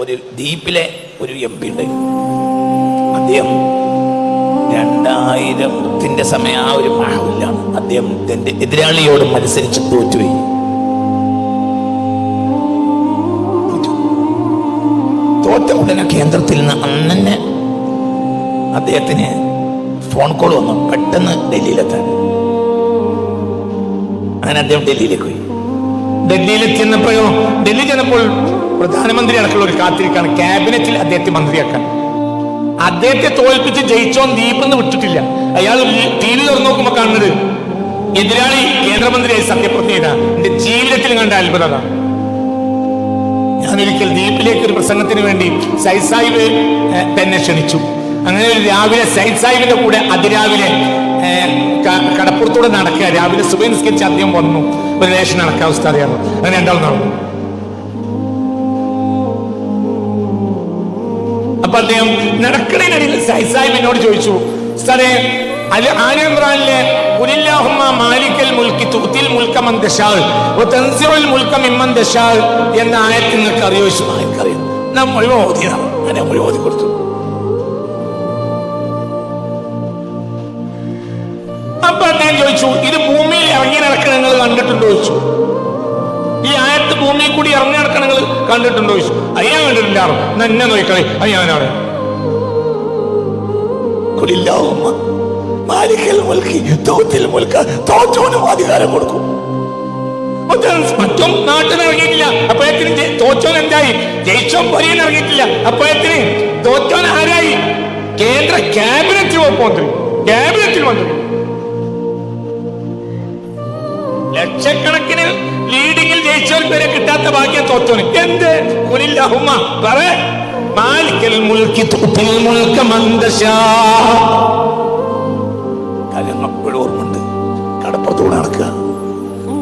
ഒരു ദ്വീപിലെ ഒരു MP ഉണ്ട്. അദ്ദേഹം 2000 സമയം ആ ഒരു മഹലിലാണ് അദ്ദേഹം തന്റെ എതിരാളിയോട് മത്സരിച്ച് തോറ്റുപോയി. തോറ്റ ഉടനെ കേന്ദ്രത്തിൽ നിന്ന് അന്നെ അദ്ദേഹത്തിന് ഫോൺ കോൾ വന്നു പെട്ടെന്ന് ഡൽഹിയിലെത്താൻ. അങ്ങനെ അദ്ദേഹം ഡൽഹിയിലേക്ക് പോയി. ഡൽഹിയിൽ ചെന്നപ്പോൾ പ്രധാനമന്ത്രി അടക്കമുള്ള ഒരു കാത്തിരിക്കാണ് ക്യാബിനറ്റിൽ അദ്ദേഹത്തെ മന്ത്രിയാക്കാൻ. അദ്ദേഹത്തെ തോൽപ്പിച്ച് ജയിച്ചോൻ ദ്വീപെന്ന് വിട്ടിട്ടില്ല. അയാൾ TV തുറന്നു നോക്കുമ്പോ കാണുന്നത് എതിരാളി കേന്ദ്രമന്ത്രിയായി സത്യപ്രതിജ്ഞ ചെയ്ത എന്റെ ജീവിതത്തിൽ കണ്ട അത്ഭുതത. ഞാനൊരിക്കൽ ദ്വീപിലേക്ക് ഒരു പ്രസംഗത്തിന് വേണ്ടി സയ്യിദ് സാഹിബ് തന്നെ ക്ഷണിച്ചു. അങ്ങനെ ഒരു രാവിലെ സയ്യിദ് സാഹിബിന്റെ കൂടെ അതിരാവിലെ കടപ്പുറത്തൂടെ നടക്കുക. രാവിലെ സുബഹി നിസ്കരിച്ച് അദ്ദേഹം വന്നു. ഒരു ദേശം നടക്കാൻ ഉസ്താദിയാണ്. അങ്ങനെ രണ്ടാളും നടന്നു. അപ്പൊ അദ്ദേഹം നടക്കണതിനിടയിൽ സയ്യിദ് സാഹിബിനോട് ചോദിച്ചു, ഉസ്താദേ, ആലി ഇമ്രാനിലെ ഖുലില്ലാഹുമ്മ മാലിക്കൽ മുൽക്കി തുഅ്തിൽ മുൽക മൻ തശാ വ തൻസിഉൽ മുൽക മിമ്മൻ തശാ എന്ന ആയത്ത് നിങ്ങൾക്ക് അറിയോ? എനിക്കറിയാം. നമ്മൾ ഓതിയതാണ്. അങ്ങനെ ഓതി കൊടുത്തു. അപ്പൊ അദ്ദേഹം ചോദിച്ചു, ഇത് ഭൂമിയിൽ ഇറങ്ങി നടക്കണ നിങ്ങൾ കണ്ടിട്ടുണ്ടോ ചോദിച്ചു. ഈ ആയത്ത് ഭൂമിയിൽ കൂടി ഇറങ്ങി നടക്കണ നിങ്ങൾ കണ്ടിട്ടുണ്ടോ ചോദിച്ചു. അത് ഞാൻ കണ്ടിട്ടില്ലാറോ. എന്നെ നോക്കിക്കളെ, അത് ഞാനാണ്. തോറ്റോനും അധികാരം കൊടുക്കും. മറ്റും നാട്ടിൽ ഇറങ്ങിയിട്ടില്ല. അപ്പോഴത്തിന് തോറ്റോൻ എന്തായി? ജയിച്ചോൻ പൊരിയിൽ ഇറങ്ങിയിട്ടില്ല. അപ്പോഴത്തിന് തോറ്റോൻ ആരായി? കേന്ദ്ര ക്യാബിനറ്റ് വകുപ്പ് മന്ത്രി, ക്യാബിനറ്റിൽ മന്ത്രി. ലക്ഷക്കണക്കിന് ലീഡിങ്ങിൽ ജയിച്ചവർക്ക് വരെ കിട്ടാത്ത ഭാഗ്യം തോറ്റോന്. എന്ത് ഖുലില്ലാഹുമ്മ പറ മാലിക്കൽ മുൽക്കി തുഅ്തിൽ മുൽക മൻ തശാ. കാര്യം അപ്പോഴും ഓർമ്മയുണ്ട്. കടപ്പുറത്തൂടെ നടക്കുക.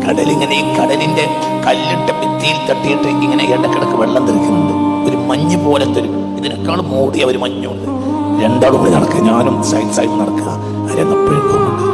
കടലിങ്ങനെ, ഈ കടലിന്റെ കല്ലിട്ട ഭിത്തിയിൽ തട്ടിയിട്ട് ഇങ്ങനെ ഇടക്കിടക്ക് വെള്ളം തെറിക്കുന്നുണ്ട്. ഒരു മഞ്ഞ് പോലത്തെ ഒരു ഇതിനേക്കാൾ മൂടിയ ഒരു മഞ്ഞുണ്ട്. രണ്ടാളും കൂടി നടക്കുക. ഞാനും സയ്യിദ് സാഹിബ് നടക്കുക. ആരെയും അപ്പോഴും ഓർമ്മയുണ്ട്.